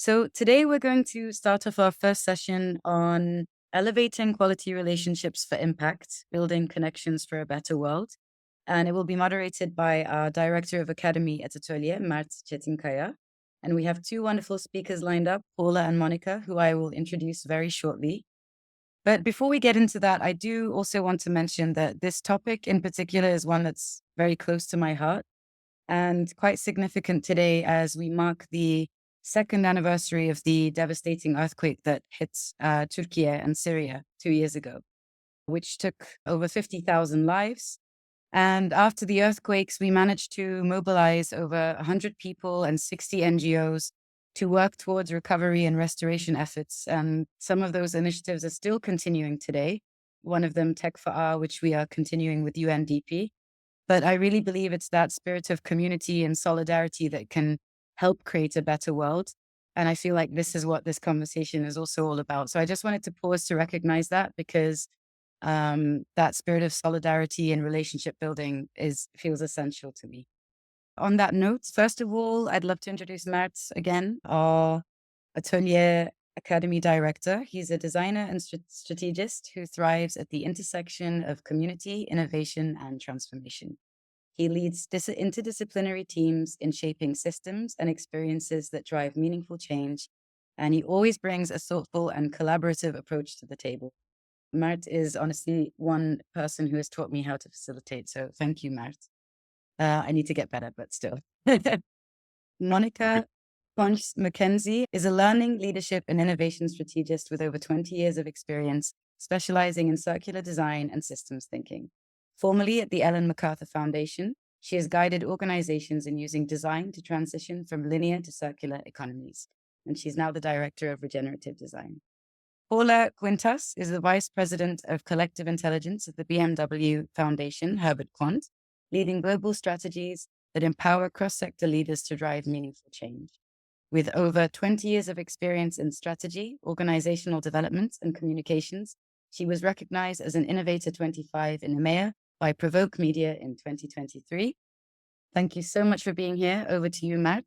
So today we're going to start off our first session on elevating quality relationships for impact, building connections for a better world. And it will be moderated by our Director of Academy at ATÖLYE, Mert Çetinkaya. And we have two wonderful speakers lined up, Paula and Monica, who I will introduce very shortly. But before we get into that, I do also want to mention that this topic in particular is one that's very close to my heart and quite significant today as we mark the second anniversary of the devastating earthquake that hit Turkey and Syria 2 years ago, which took over 50,000 lives. And after the earthquakes, we managed to mobilize over 100 people and 60 NGOs to work towards recovery and restoration efforts. And some of those initiatives are still continuing today. One of them, Tech for R, which we are continuing with UNDP. But I really believe it's that spirit of community and solidarity that can help create a better world. And I feel like this is what this conversation is also all about. So I just wanted to pause to recognize that because that spirit of solidarity and relationship building feels essential to me. On that note, first of all, I'd love to introduce Mert again, our ATÖLYE Academy Director. He's a designer and strategist who thrives at the intersection of community, innovation, and transformation. He leads interdisciplinary teams in shaping systems and experiences that drive meaningful change, and he always brings a thoughtful and collaborative approach to the table. Mert is honestly one person who has taught me how to facilitate, so thank you, Mert. I need to get better, but still. Monica Mackenzie is a learning, leadership, and innovation strategist with over 20 years of experience, specializing in circular design and systems thinking. Formerly at the Ellen MacArthur Foundation, she has guided organizations in using design to transition from linear to circular economies, and she's now the director of regenerative design. Paula Quintas is the vice president of collective intelligence at the BMW Foundation Herbert Quandt, leading global strategies that empower cross-sector leaders to drive meaningful change. With over 20 years of experience in strategy, organizational development, and communications, she was recognized as an Innovator 25 in EMEA by PRovoke Media in 2023. Thank you so much for being here. Over to you, Mert.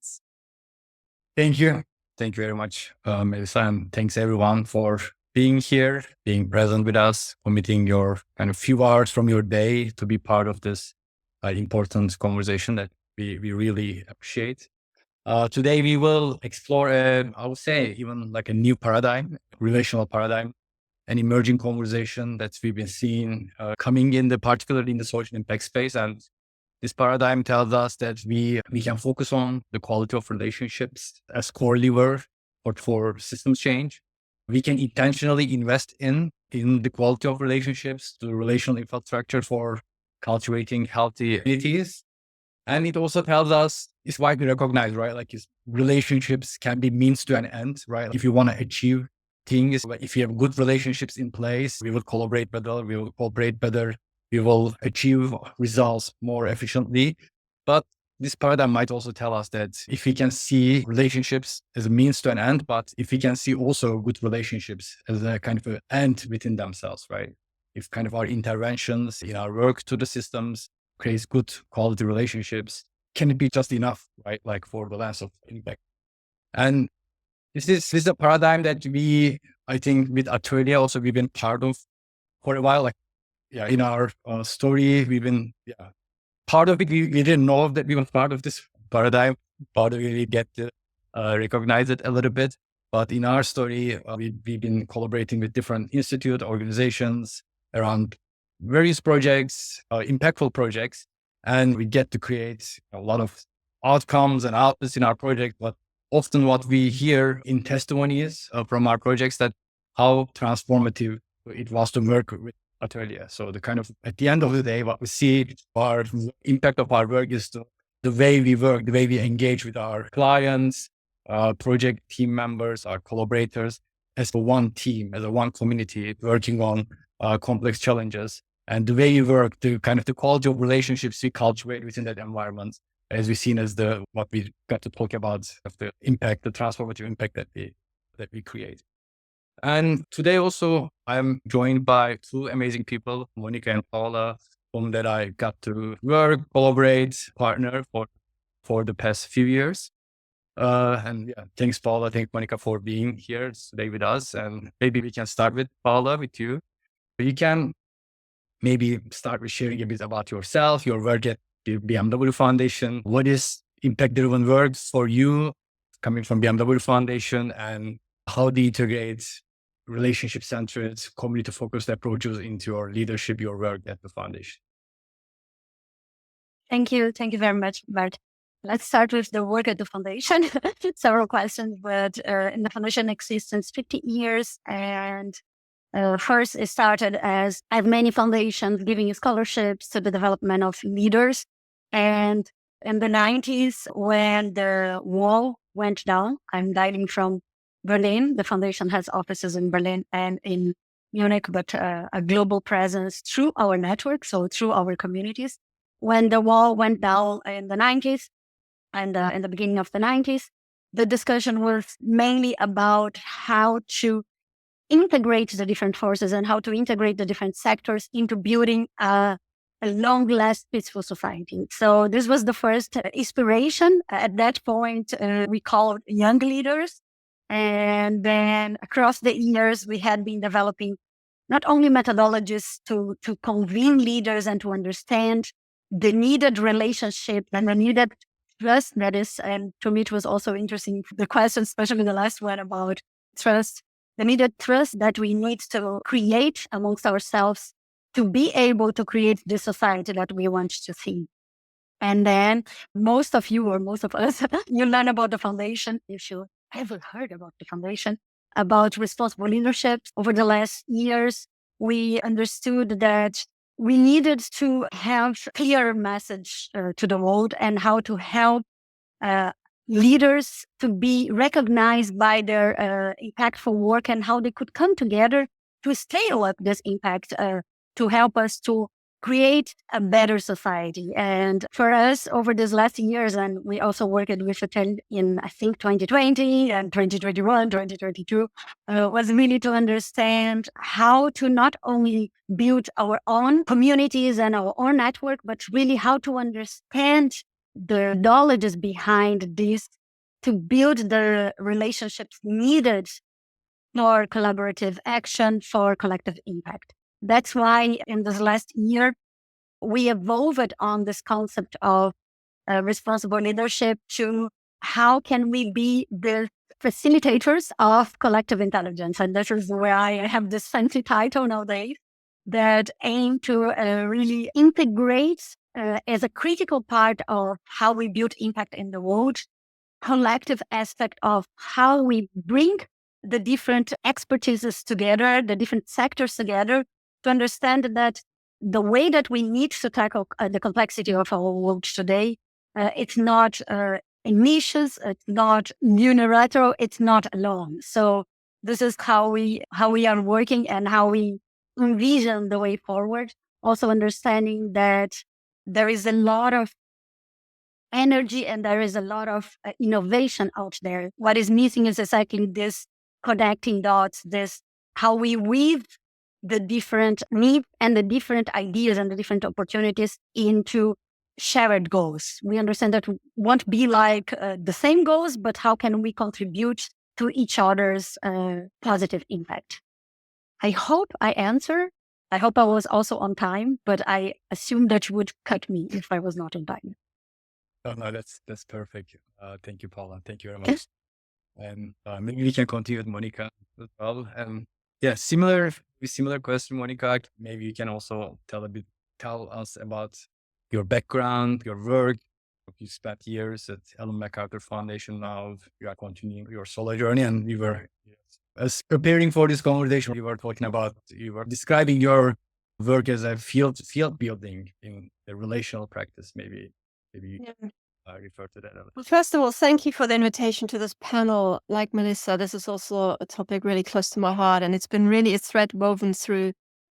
Thank you. Thank you very much, Melissa, and thanks everyone for being here, being present with us, committing your kind of few hours from your day to be part of this important conversation that we really appreciate. Today we will explore, I would say, even like a new paradigm, relational paradigm, an emerging conversation that we've been seeing coming in particularly in the social impact space. And this paradigm tells us that we can focus on the quality of relationships as core lever for systems change. We can intentionally invest in the quality of relationships, the relational infrastructure for cultivating healthy communities. And it also tells us, it's widely recognized, right? Like relationships can be means to an end, right? If you want to achieve things, if you have good relationships in place, we will collaborate better, we will cooperate better, we will achieve results more efficiently. But this paradigm might also tell us that if we can see relationships as a means to an end, but if we can see also good relationships as a kind of an end within themselves, right? If kind of our interventions in our work to the systems creates good quality relationships, can it be just enough, right? Like for the lens of impact. And this is a paradigm that I think with ATÖLYE also we've been part of for a while. Like, yeah, in our story, we've been part of it. We didn't know that we were part of this paradigm. Part of it, we get to recognize it a little bit. But in our story, we've been collaborating with different institute organizations around various projects, impactful projects, and we get to create a lot of outcomes and outputs in our project. But often what we hear in testimonies from our projects that how transformative it was to work with ATÖLYE. So the kind of, at the end of the day, what we see, our impact of our work is the way we work, the way we engage with our clients, project team members, our collaborators, as one team, as one community working on complex challenges. And the way we work, the kind of the quality of relationships we cultivate within that environment, as we've seen as what we got to talk about, of the impact, the transformative impact that we create. And today also, I'm joined by two amazing people, Monica and Paula, whom that I got to work, collaborate, partner for the past few years. And yeah, thanks, Paula. Thanks, Monica, for being here today with us. And maybe we can start with Paula, with you. You can maybe start with sharing a bit about yourself, your work at the BMW Foundation. What is impact-driven work for you coming from BMW Foundation, and how do you integrate relationship-centered, community-focused approaches into your leadership, your work at the foundation? Thank you. Thank you very much, Mert. Let's start with the work at the foundation. Several questions, but in the foundation exists since 50 years. And first, it started as many foundations giving scholarships to the development of leaders. And in the 90s, when the wall went down, I'm dialing from Berlin. The foundation has offices in Berlin and in Munich, but a global presence through our network, so through our communities. When the wall went down in the 90s and in the beginning of the 90s, the discussion was mainly about how to integrate the different forces and how to integrate the different sectors into building a long-lasting peaceful society. So this was the first inspiration. At that point, we called young leaders. And then across the years, we had been developing not only methodologies to convene leaders and to understand the needed relationship and the needed trust that is, and to me, it was also interesting, the question, especially the last one about trust, the needed trust that we need to create amongst ourselves to be able to create the society that we want to see. And then most of you, or most of us, you learn about the foundation, if you ever heard about the foundation, about responsible leadership. Over the last years, we understood that we needed to have a clear message to the world and how to help leaders to be recognized by their impactful work and how they could come together to scale up this impact to help us to create a better society. And for us, over these last years, and we also worked with ATÖLYE in, I think, 2020 and 2021, 2022, was really to understand how to not only build our own communities and our own network, but really how to understand the knowledge behind this to build the relationships needed for collaborative action, for collective impact. That's why in this last year, we evolved on this concept of responsible leadership to how can we be the facilitators of collective intelligence. And this is where I have this fancy title nowadays that aim to really integrate as a critical part of how we build impact in the world, collective aspect of how we bring the different expertises together, the different sectors together, to understand that the way that we need to tackle the complexity of our world today, it's not in niches, it's not unilateral, it's not alone. So this is how we are working and how we envision the way forward. Also understanding that there is a lot of energy and there is a lot of innovation out there. What is missing is exactly this connecting dots, this how we weave the different needs and the different ideas and the different opportunities into shared goals. We understand that won't be like the same goals, but how can we contribute to each other's positive impact? I hope I answer. I hope I was also on time, but I assume that you would cut me if I was not on time. Oh, no, that's perfect. Thank you, Paula. Thank you very much. And maybe we can continue with Monica as well. Yeah, similar question, Monica. Maybe you can also tell us about your background, your work. You spent years at Ellen MacArthur Foundation. Now you are continuing your solo journey, and we were as preparing for this conversation. You were describing your work as a field building in the relational practice. Maybe Yeah. refer to that. Well, first of all, thank you for the invitation to this panel. Like Melissa, this is also a topic really close to my heart, and it's been really a thread woven through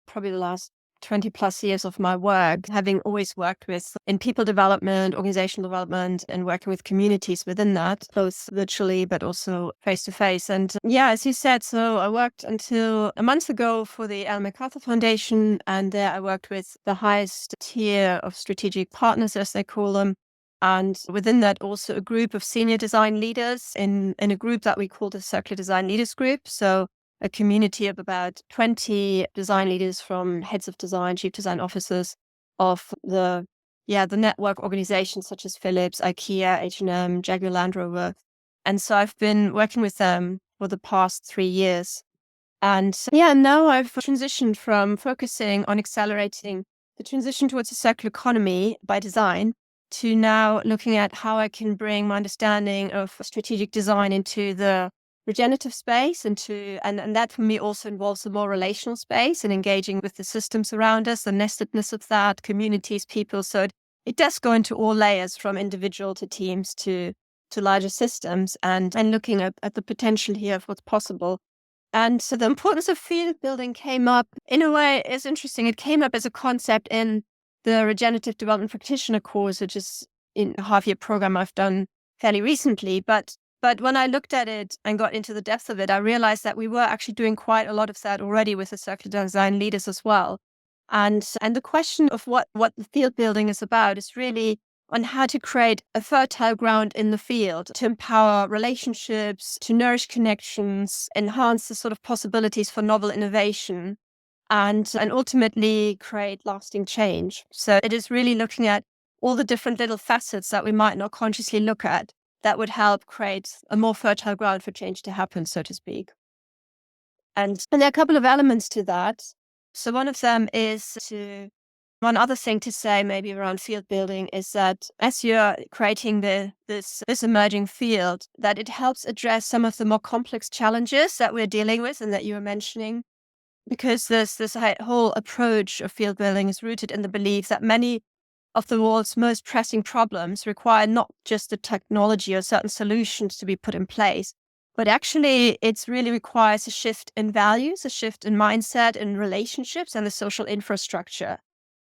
probably the last 20 plus years of my work, having always worked in people development, organizational development, and working with communities within that, both virtually, but also face to face. And yeah, as you said, so I worked until a month ago for the Ellen MacArthur Foundation, and there I worked with the highest tier of strategic partners, as they call them. And within that, also a group of senior design leaders in a group that we call the Circular Design Leaders Group. So a community of about 20 design leaders from heads of design, chief design officers of the network organizations such as Philips, IKEA, H&M, Jaguar Land Rover. And so I've been working with them for the past 3 years. And now I've transitioned from focusing on accelerating the transition towards a circular economy by design to now looking at how I can bring my understanding of strategic design into the regenerative space and that for me also involves a more relational space and engaging with the systems around us, the nestedness of that, communities, people. So it does go into all layers from individual to teams to larger systems and looking at the potential here of what's possible. And so the importance of field building came up in a way is interesting. It came up as a concept in the Regenerative Development Practitioner course, which is in a half-year program I've done fairly recently. But when I looked at it and got into the depth of it, I realized that we were actually doing quite a lot of that already with the circular design leaders as well. And the question of what the field building is about is really on how to create a fertile ground in the field to empower relationships, to nourish connections, enhance the sort of possibilities for novel innovation, and ultimately create lasting change. So it is really looking at all the different little facets that we might not consciously look at that would help create a more fertile ground for change to happen, so to speak. And there are a couple of elements to that. So one of them is one other thing to say maybe around field building is that as you're creating this emerging field, that it helps address some of the more complex challenges that we're dealing with and that you were mentioning. Because this whole approach of field building is rooted in the belief that many of the world's most pressing problems require not just the technology or certain solutions to be put in place, but actually it really requires a shift in values, a shift in mindset, in relationships, and the social infrastructure.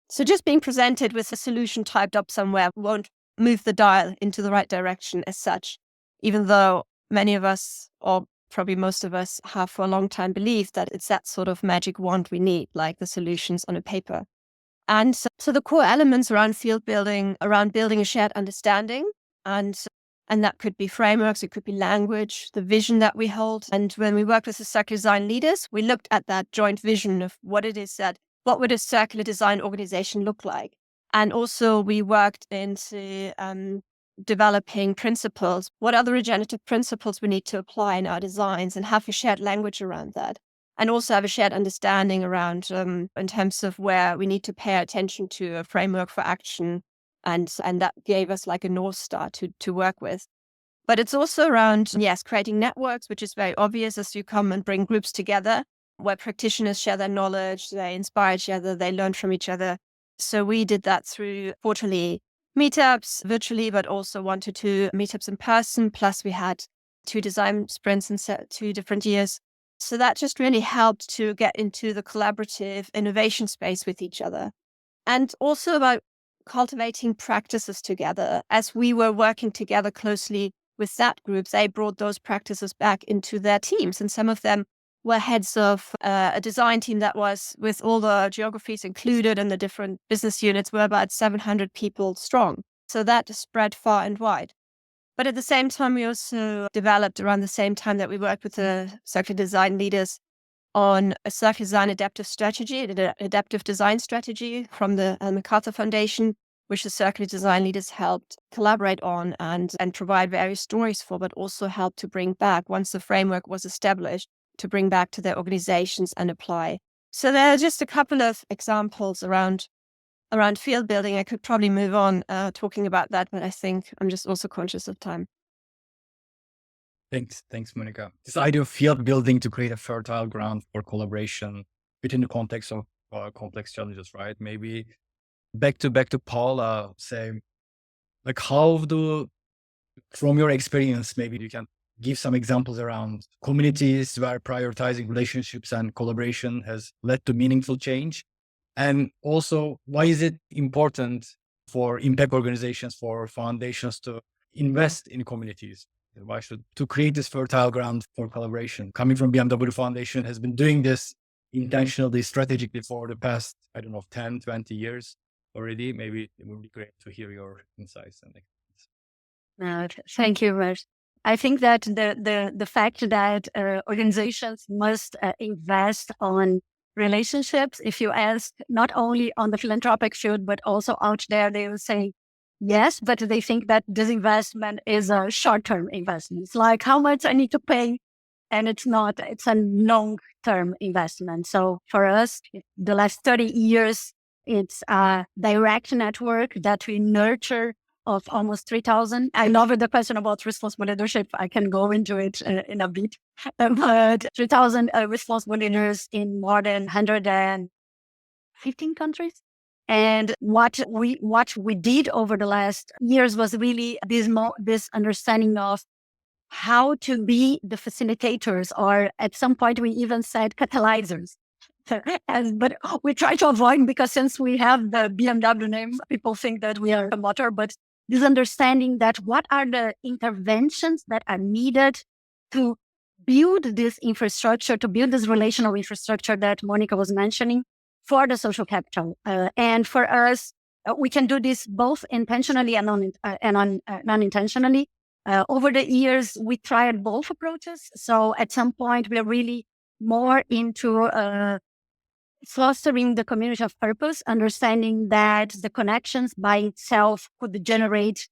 So just being presented with a solution typed up somewhere won't move the dial into the right direction as such, even though many of us, or probably most of us, have for a long time believed that it's that sort of magic wand we need, like the solutions on a paper. And so the core elements around field building, around building a shared understanding, and that could be frameworks, it could be language, the vision that we hold. And when we worked with the circular design leaders, we looked at that joint vision of what would a circular design organization look like? And also we worked into developing principles. What are the regenerative principles we need to apply in our designs and have a shared language around that? And also have a shared understanding around in terms of where we need to pay attention to a framework for action. And that gave us like a North Star to work with. But it's also around, creating networks, which is very obvious as you come and bring groups together where practitioners share their knowledge, they inspire each other, they learn from each other. So we did that through quarterly meetups virtually, but also 1 to 2 meetups in person. Plus we had 2 design sprints in 2 different years. So that just really helped to get into the collaborative innovation space with each other. And also about cultivating practices together. As we were working together closely with that group, they brought those practices back into their teams. And some of them were heads of a design team that was, with all the geographies included and the different business units, were about 700 people strong. So that spread far and wide. But at the same time, we also developed around the same time that we worked with the circular design leaders on a circular design adaptive strategy, an adaptive design strategy from the MacArthur Foundation, which the circular design leaders helped collaborate on and provide various stories for, but also helped to bring back once the framework was established, to bring back to their organizations and apply. So there are just a couple of examples around field building. I could probably move on talking about that, but I think I'm just also conscious of time. Thanks, Monica. This idea of field building to create a fertile ground for collaboration within the context of complex challenges, right? Maybe back to Paula, say, like from your experience, maybe you can give some examples around communities where prioritizing relationships and collaboration has led to meaningful change. And also, why is it important for impact organizations, for foundations to invest in communities? Why to create this fertile ground for collaboration? Coming from BMW Foundation has been doing this intentionally, strategically for the past, 10, 20 years already. Maybe it would be great to hear your insights. Thank you, Mert. I think that the fact that organizations must invest on relationships, if you ask not only on the philanthropic field, but also out there, they will say yes, but they think that this investment is a short-term investment. It's like how much I need to pay, and it's not, it's a long-term investment. So for us, the last 30 years, it's a direct network that we nurture of almost 3,000. I love the question about responsible leadership. I can go into it in a bit. But 3,000 responsible leaders in more than 115 countries. And what we did over the last years was really this understanding of how to be the facilitators, or at some point we even said catalyzers. But we try to avoid, because since we have the BMW name, people think that we are a motor, but this understanding that what are the interventions that are needed to build this infrastructure, to build this relational infrastructure that Monica was mentioning for the social capital. And for us, we can do this both intentionally and non-intentionally. Over the years, we tried both approaches. So at some point, we're really more into fostering the community of purpose, understanding that the connections by itself could generate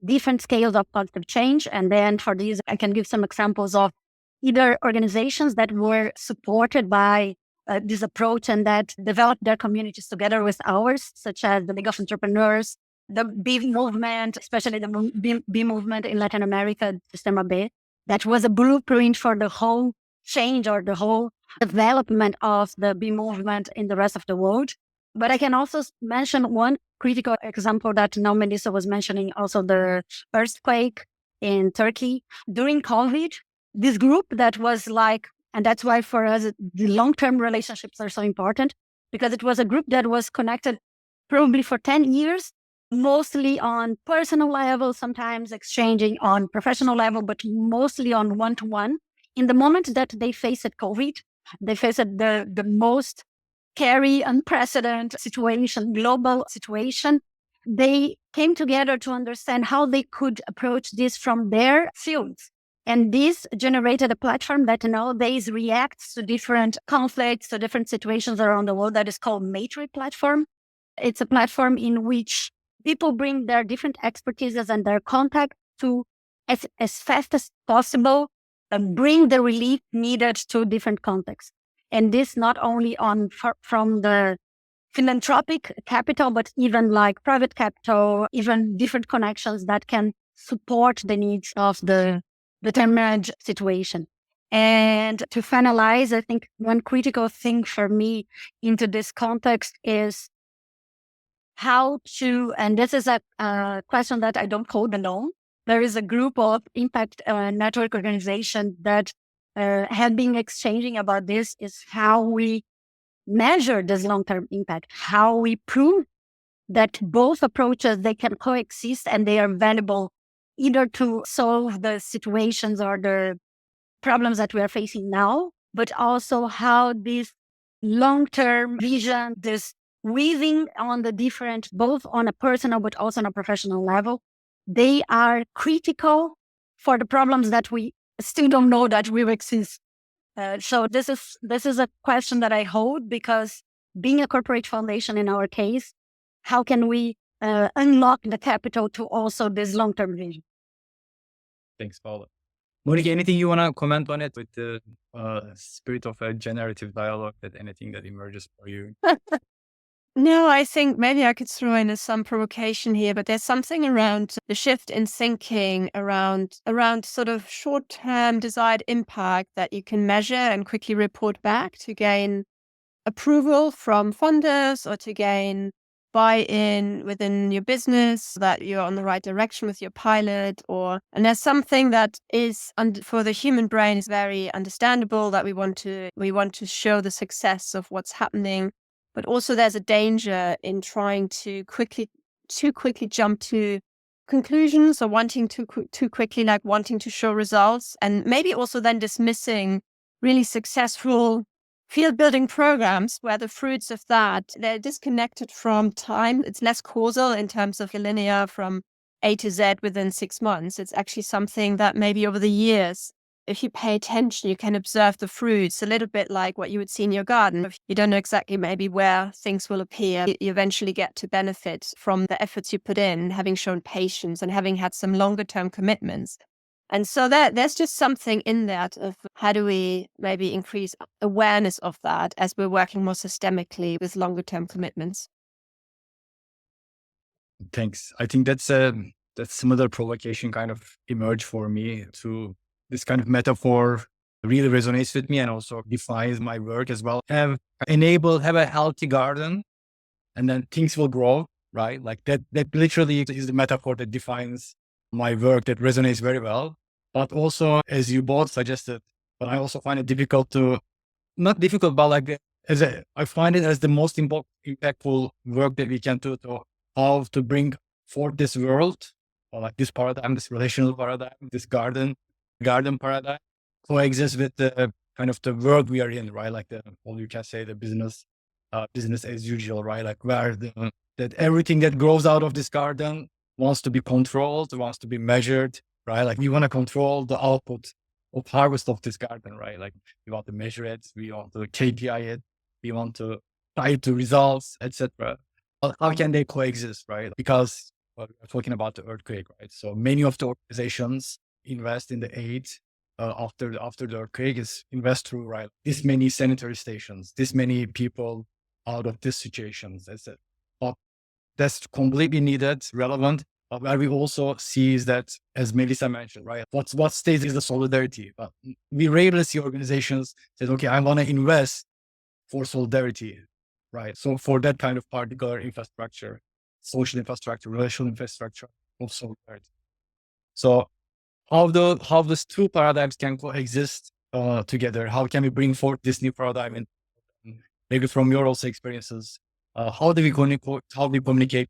different scales of positive change. And then for these, I can give some examples of either organizations that were supported by this approach and that developed their communities together with ours, such as the League of Entrepreneurs, the B movement, especially the B movement in Latin America, Sistema B, that was a blueprint for the whole change or the whole development of the B movement in the rest of the world. But I can also mention one critical example that now Melissa was mentioning, also the earthquake in Turkey. During COVID, this group that was like, and that's why for us, the long-term relationships are so important, because it was a group that was connected probably for 10 years, mostly on personal level, sometimes exchanging on professional level, but mostly on one-to-one. In the moment that they faced COVID, they faced the most scary, unprecedented situation, global situation. They came together to understand how they could approach this from their fields. And this generated a platform that nowadays reacts to different conflicts, to different situations around the world, that is called Matrix platform. It's a platform in which people bring their different expertises and their contact to, as fast as possible, bring the relief needed to different contexts. And this not only from the philanthropic capital, but even like private capital, even different connections that can support the needs of the determined situation. And to finalize, I think one critical thing for me into this context is how to, and this is a question that I don't code alone. There is a group of impact network organizations that have been exchanging about this, is how we measure this long-term impact, how we prove that both approaches, they can coexist and they are valuable either to solve the situations or the problems that we are facing now, but also how this long-term vision, this weaving on the different, both on a personal but also on a professional level, they are critical for the problems that we still don't know that will exist. So this is a question that I hold, because being a corporate foundation in our case, how can we unlock the capital to also this long-term vision? Thanks, Paula. Monica, anything you want to comment on it with the spirit of a generative dialogue, that anything that emerges for you? No, I think maybe I could throw in some provocation here, but there's something around the shift in thinking around sort of short-term desired impact that you can measure and quickly report back to gain approval from funders or to gain buy-in within your business, that you're on the right direction with your pilot. And there's something that is, for the human brain, is very understandable, that we want to show the success of what's happening. But also there's a danger in trying to too quickly jump to conclusions, or wanting too quickly, like wanting to show results, and maybe also then dismissing really successful field building programs where the fruits of that, they're disconnected from time. It's less causal in terms of linear from A to Z within 6 months. It's actually something that maybe over the years, if you pay attention, you can observe the fruits, a little bit like what you would see in your garden. If you don't know exactly maybe where things will appear, you eventually get to benefit from the efforts you put in, having shown patience and having had some longer term commitments. And so there's just something in that of how do we maybe increase awareness of that as we're working more systemically with longer term commitments. Thanks. I think that's similar provocation kind of emerged for me to this kind of metaphor really resonates with me and also defines my work as well. Have a healthy garden and then things will grow, right? Like that literally is the metaphor that defines my work that resonates very well. But also, as you both suggested, but I also find it difficult to, not difficult, but like I find it as the most impactful work that we can do to how to bring forth this world, or like this paradigm, this relational paradigm, this garden paradigm, coexist with the kind of the world we are in, right? Like or you can say the business as usual, right? Like where that everything that grows out of this garden wants to be controlled, wants to be measured, right? Like we want to control the output of harvest of this garden, right? Like we want to measure it, we want to KPI it, we want to tie it to results, etc. How can they coexist, right? Because we're talking about the earthquake, right? So many of the organizations invest in the aid after the earthquake is invest through, right? This many sanitary stations, this many people out of these situations, etc. But that's completely needed, relevant. But where we also see is that, as Melissa mentioned, right? What stays is the solidarity. But we rarely see organizations say, okay, I want to invest for solidarity, right? So for that kind of particular infrastructure, social infrastructure, relational infrastructure of solidarity. So how those two paradigms can coexist together? How can we bring forth this new paradigm? And maybe from your also experiences, how do we communicate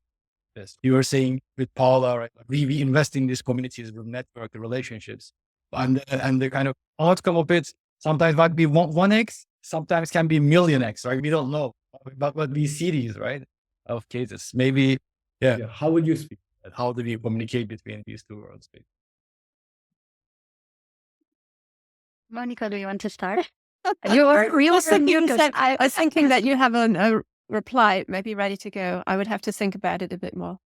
this? You were saying with Paula, right? We invest in these communities, with network, the relationships, and the kind of outcome of it sometimes might be 1x, sometimes can be million x, right? We don't know, but we see these, right, of cases. Maybe, yeah. How would you speak? How do we communicate between these two worlds? Monica, do you want to start? I was thinking that you have a reply maybe ready to go. I would have to think about it a bit more.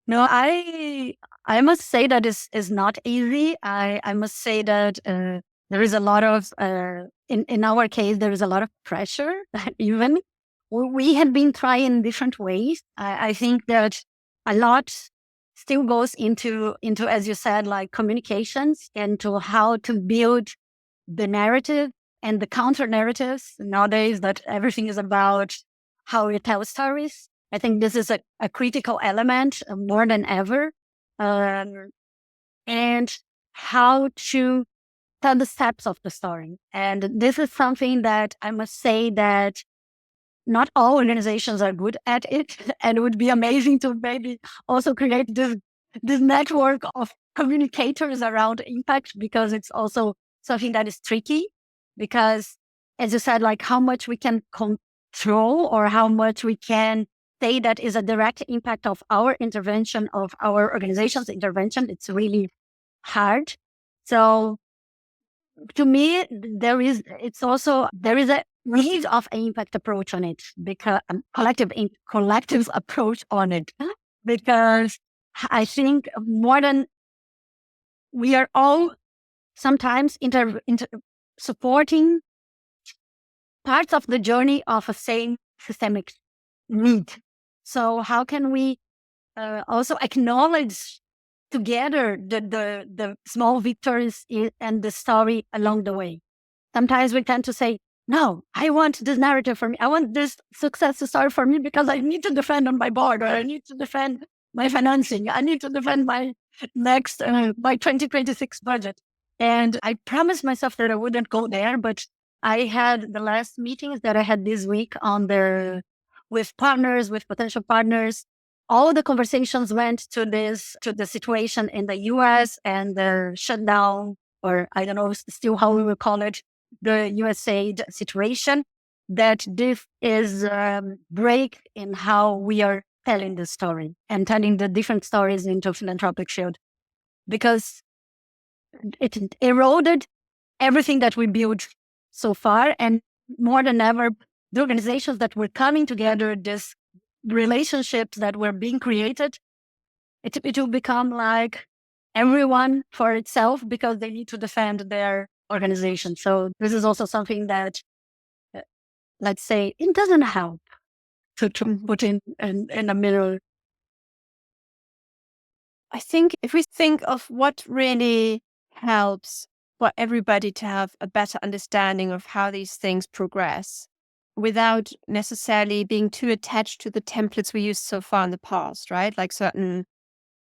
No, I must say that is not easy. I must say that there is a lot of in our case there is a lot of pressure. Even we have been trying different ways. I think that a lot still goes into as you said, like communications, into how to build the narrative and the counter narratives nowadays, that everything is about how we tell stories. I think this is a critical element more than ever. And how to tell the steps of the story. And this is something that I must say that not all organizations are good at it. And it would be amazing to maybe also create this network of communicators around impact, because it's also something that is tricky. Because as you said, like how much we can control or how much we can say that is a direct impact of our intervention, of our organization's intervention, it's really hard. So to me, there is a need of an impact approach on it, because collective approach on it, because I think more than we are all sometimes supporting parts of the journey of a same systemic need. So how can we also acknowledge together the small victories and the story along the way? Sometimes we tend to say, no, I want this narrative for me. I want this success story for me because I need to defend on my board, or I need to defend my financing. I need to defend my next, my 2026 budget. And I promised myself that I wouldn't go there, but I had the last meetings that I had this week with partners, with potential partners. All the conversations went to the situation in the US and the shutdown, or I don't know still how we will call it, the USAID situation, that this is a break in how we are telling the story and turning the different stories into philanthropic field, because it eroded everything that we built so far. And more than ever, the organizations that were coming together, these relationships that were being created, it will become like everyone for itself because they need to defend their organization. So this is also something that, let's say, it doesn't help to put in a mirror. I think if we think of what really helps for everybody to have a better understanding of how these things progress without necessarily being too attached to the templates we used so far in the past, right? Like certain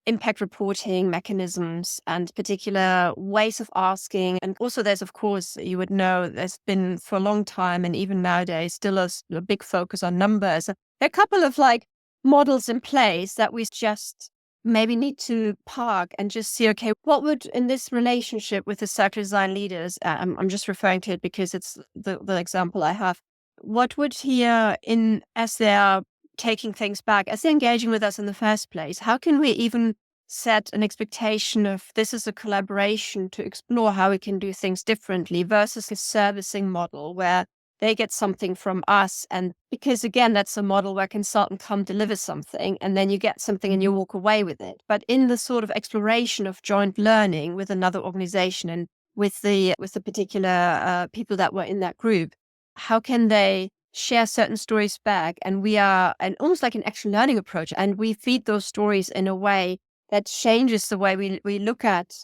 impact reporting mechanisms and particular ways of asking. And also there's, of course, you would know, there's been for a long time and even nowadays still a big focus on numbers. There are a couple of like models in place that we just maybe need to park and just see, okay, what would in this relationship with the circular design leaders, I'm just referring to it because it's the example I have, what would here in, as they are taking things back, as they're engaging with us in the first place, how can we even set an expectation of this is a collaboration to explore how we can do things differently versus a servicing model where they get something from us. And because again, that's a model where a consultant come deliver something and then you get something and you walk away with it. But in the sort of exploration of joint learning with another organization and with the particular people that were in that group, how can they share certain stories back? And we are almost like an action learning approach. And we feed those stories in a way that changes the way we look at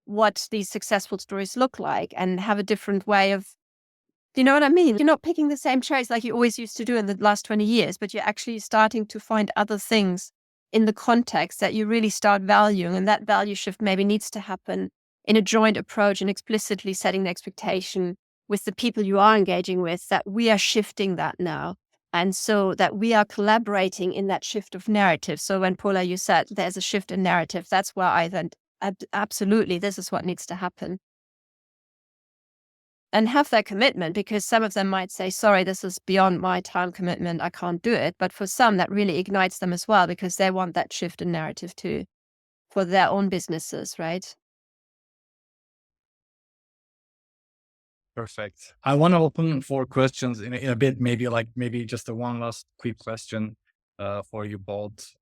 what these successful stories look like and have a different way of, do you know what I mean? You're not picking the same cherries like you always used to do in the last 20 years, but you're actually starting to find other things in the context that you really start valuing. And that value shift maybe needs to happen in a joint approach and explicitly setting the expectation with the people you are engaging with that we are shifting that now. And so that we are collaborating in that shift of narrative. So when Paula, you said there's a shift in narrative, that's where I then absolutely, this is what needs to happen. And have that commitment, because some of them might say, sorry, this is beyond my time commitment, I can't do it. But for some, that really ignites them as well, because they want that shift in narrative too, for their own businesses, right? Perfect. I want to open for questions in a bit, maybe just one last quick question for you both.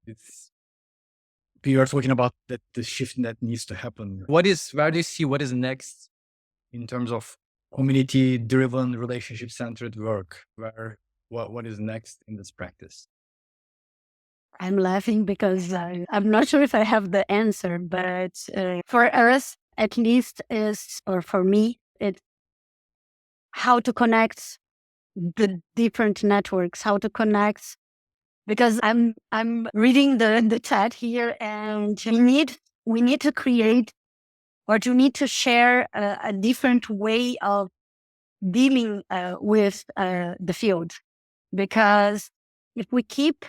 We are talking about the shift that needs to happen. Where do you see what is next in terms of community-driven, relationship-centered work? What is next in this practice? I'm laughing because I'm not sure if I have the answer, but for us, at least, or for me, it's how to connect the different networks, how to connect, because I'm reading the chat here, and we need to create or to need to share a different way of dealing with the field. Because if we keep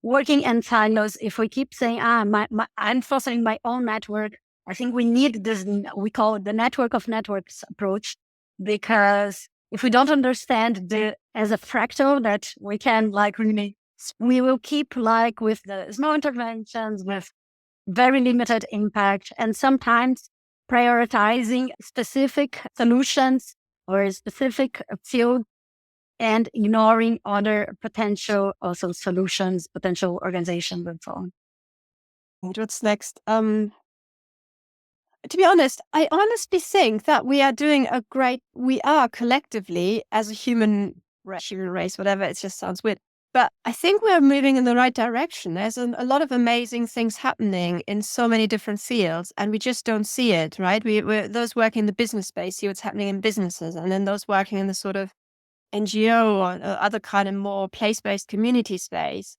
working in silos, if we keep saying, I'm fostering my own network, I think we need this, we call it the network of networks approach, because if we don't understand as a fractal that we can we will keep with the small interventions with very limited impact, and sometimes prioritizing specific solutions or a specific field and ignoring other potential also solutions, potential organizations, and so on. What's next? To be honest, I honestly think that we are collectively as a human race, whatever, it just sounds weird. But I think we're moving in the right direction. There's a lot of amazing things happening in so many different fields, and we just don't see it, right? We're those working in the business space see what's happening in businesses, and then those working in the sort of NGO or other kind of more place-based community space,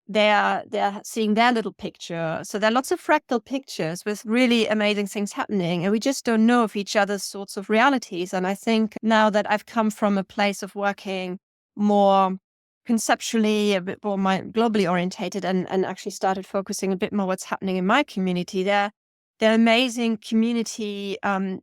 they're seeing their little picture. So there are lots of fractal pictures with really amazing things happening, and we just don't know of each other's sorts of realities. And I think now that I've come from a place of working more conceptually, a bit more globally orientated, and actually started focusing a bit more what's happening in my community, there are amazing community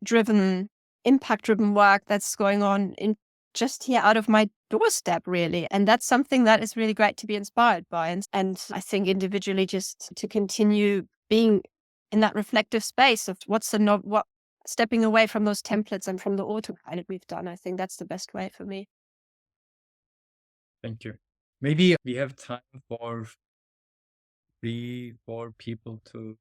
driven, impact driven work that's going on in just here out of my doorstep, really. And that's something that is really great to be inspired by. And I think individually just to continue being in that reflective space of what stepping away from those templates and from the autopilot we've done. I think that's the best way for me. Thank you. Maybe we have time for 3-4 people to.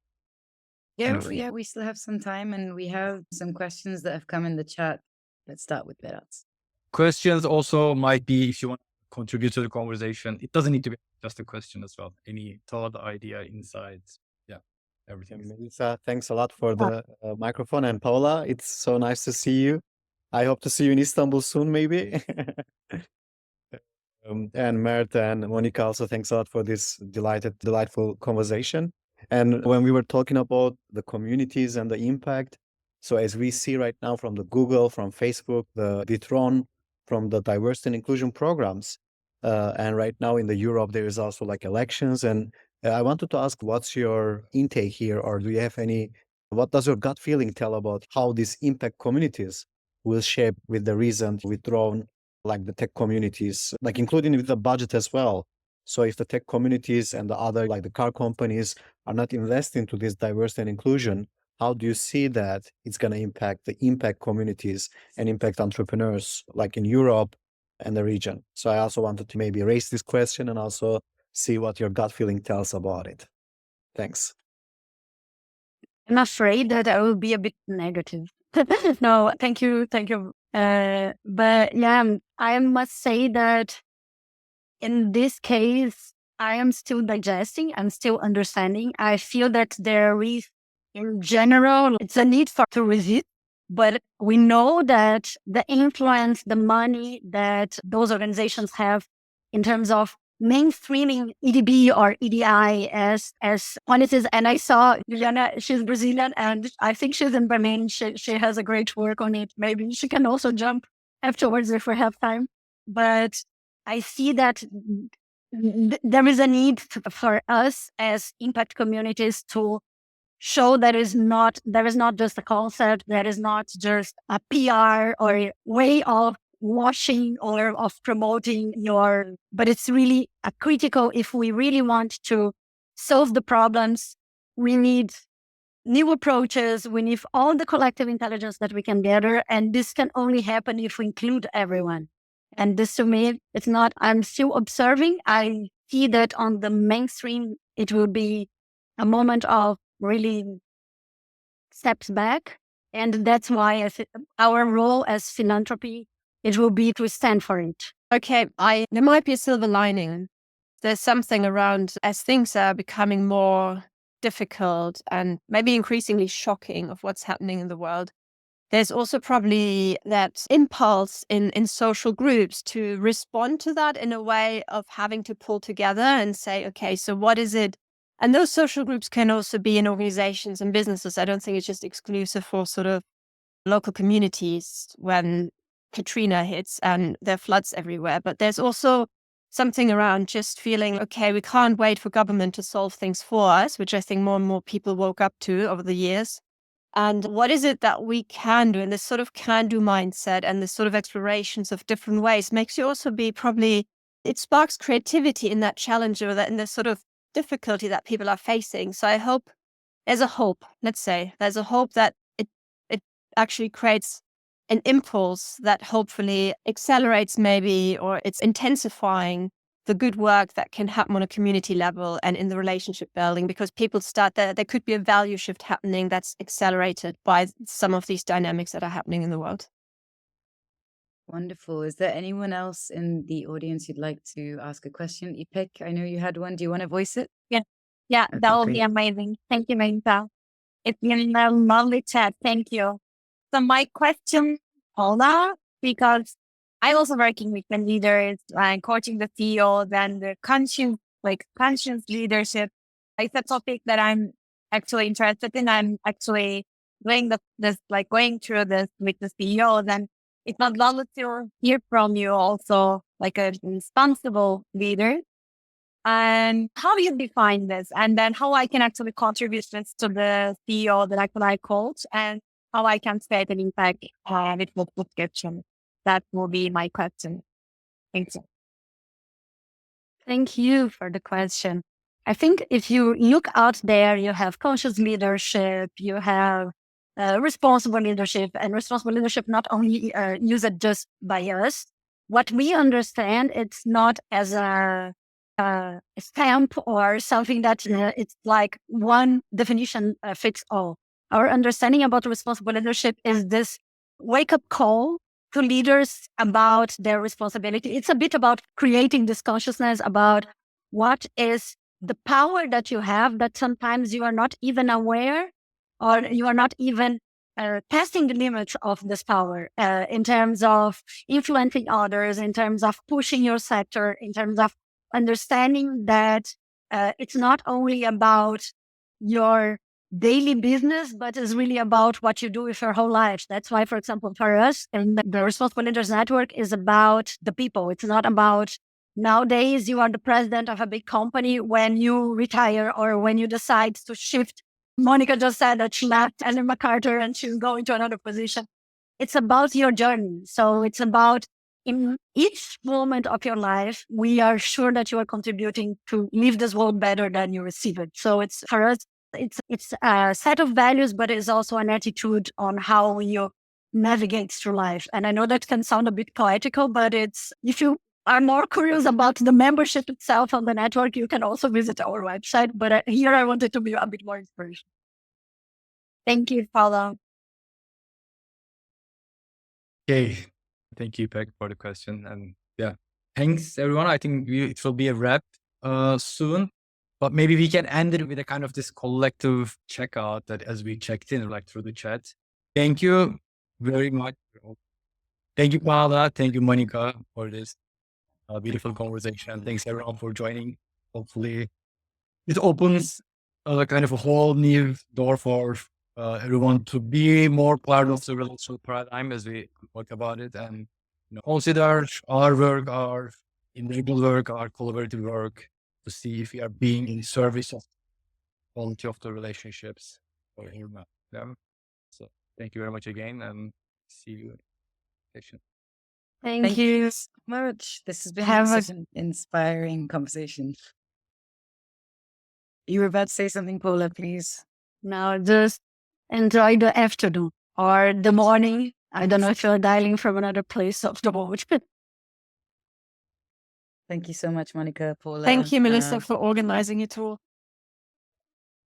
Yeah, we still have some time, and we have some questions that have come in the chat. Let's start with Berat. Questions also might be, if you want to contribute to the conversation, it doesn't need to be just a question as well. Any thought, idea, insights, everything. Melissa, thanks a lot for the microphone. And Paula, it's so nice to see you. I hope to see you in Istanbul soon, maybe. And Mert and Monica, also thanks a lot for this delightful conversation. And when we were talking about the communities and the impact, so as we see right now from the Google, from Facebook, the Ditron, from the diversity and inclusion programs, and right now in the Europe, there is also like elections. And I wanted to ask, what's your intake here, or do you have what does your gut feeling tell about how these impact communities will shape with the recent withdrawn, like the tech communities, like including with the budget as well? So if the tech communities and the other, like the car companies, are not investing to this diversity and inclusion, how do you see that it's going to impact the impact communities and impact entrepreneurs, like in Europe and the region? So I also wanted to maybe raise this question and also see what your gut feeling tells about it. Thanks. I'm afraid that I will be a bit negative. No, thank you. But yeah, I must say that in this case, I am still digesting, I'm still understanding. I feel that there is, in general, it's a need to resist. But we know that the influence, the money that those organizations have in terms of mainstreaming EDB or EDI as policies. And I saw Juliana, she's Brazilian, and I think she's in Berlin. She has a great work on it. Maybe she can also jump afterwards if we have time. But I see that there is a need for us as impact communities to show there is not just a concept, there is not just a PR or a way of washing or of promoting but it's really a critical, if we really want to solve the problems, we need new approaches, we need all the collective intelligence that we can gather, and this can only happen if we include everyone. And this, to me, it's not, I'm still observing. I see that on the mainstream, it will be a moment of really steps back. And that's why our role as philanthropy, it will be to stand for it. Okay, there might be a silver lining. There's something around, as things are becoming more difficult and maybe increasingly shocking of what's happening in the world. There's also probably that impulse in social groups to respond to that in a way of having to pull together and say, okay, so what is it? And those social groups can also be in organizations and businesses. I don't think it's just exclusive for sort of local communities when Katrina hits and there are floods everywhere. But there's also something around just feeling, okay, we can't wait for government to solve things for us, which I think more and more people woke up to over the years. And what is it that we can do? And this sort of can-do mindset and this sort of explorations of different ways makes you also be it sparks creativity in that challenge or that in the sort of difficulty that people are facing. So I hope there's a hope, there's a hope that it actually creates an impulse that hopefully accelerates maybe, or it's intensifying the good work that can happen on a community level and in the relationship building, because people there could be a value shift happening that's accelerated by some of these dynamics that are happening in the world. Wonderful. Is there anyone else in the audience you'd like to ask a question? Ipek, I know you had one. Do you want to voice it? Yeah, Okay, that will great. be amazing. Thank you, Melissa. It's been a lovely chat. Thank you. So my question, Paula, because I'm also working with the leaders and coaching the CEOs and the conscious leadership. It's a topic that I'm actually interested in. I'm actually going through this with the CEOs, and it's not lovely to hear from you also, like a responsible leader. And how you define this, and then how I can actually contribute this to the CEO that I coach, and how I can create an impact with what subscription. That will be my question. Thank you. Thank you for the question. I think if you look out there, you have conscious leadership, you have responsible leadership, and responsible leadership not only used just by us. What we understand, it's not as a stamp or something that it's like one definition fits all. Our understanding about responsible leadership is this wake-up call to leaders about their responsibility. It's a bit about creating this consciousness about what is the power that you have that sometimes you are not even aware or you are not even testing the limits of this power in terms of influencing others, in terms of pushing your sector, in terms of understanding that it's not only about your daily business, but it's really about what you do with your whole life. That's why, for example, for us, and the Responsible Leaders Network is about the people. It's not about nowadays you are the president of a big company when you retire or when you decide to shift. Monica just said that she left Ellen MacArthur and she's going to another position. It's about your journey. So it's about in each moment of your life, we are sure that you are contributing to leave this world better than you receive it. So it's for us, it's a set of values, but it's also an attitude on how you navigate through life. And I know that can sound a bit poetical, but it's if you are more curious about the membership itself on the network, you can also visit our website. But here I wanted to be a bit more inspirational. Thank you, Paula. Okay. Thank you, Peg, for the question. And yeah, thanks, everyone. I think it will be a wrap soon. But maybe we can end it with a kind of this collective checkout that as we checked in, like through the chat. Thank you very much. Thank you, Paula. Thank you, Monica, for this beautiful conversation. Thanks, everyone, for joining. Hopefully, it opens a kind of a whole new door for everyone to be more part of the relational paradigm as we talk about it and consider our work, our individual work, our collaborative work to see if we are being in service of quality of the relationships or them. So thank you very much again and see you in the session. Thank you so much. This has been Have such an inspiring conversation. You were about to say something, Paula, please. Now just enjoy the afternoon or the morning. I don't know if you're dialing from another place of the world. Thank you so much, Monica, Paula. Thank you, Melissa, for organizing it all.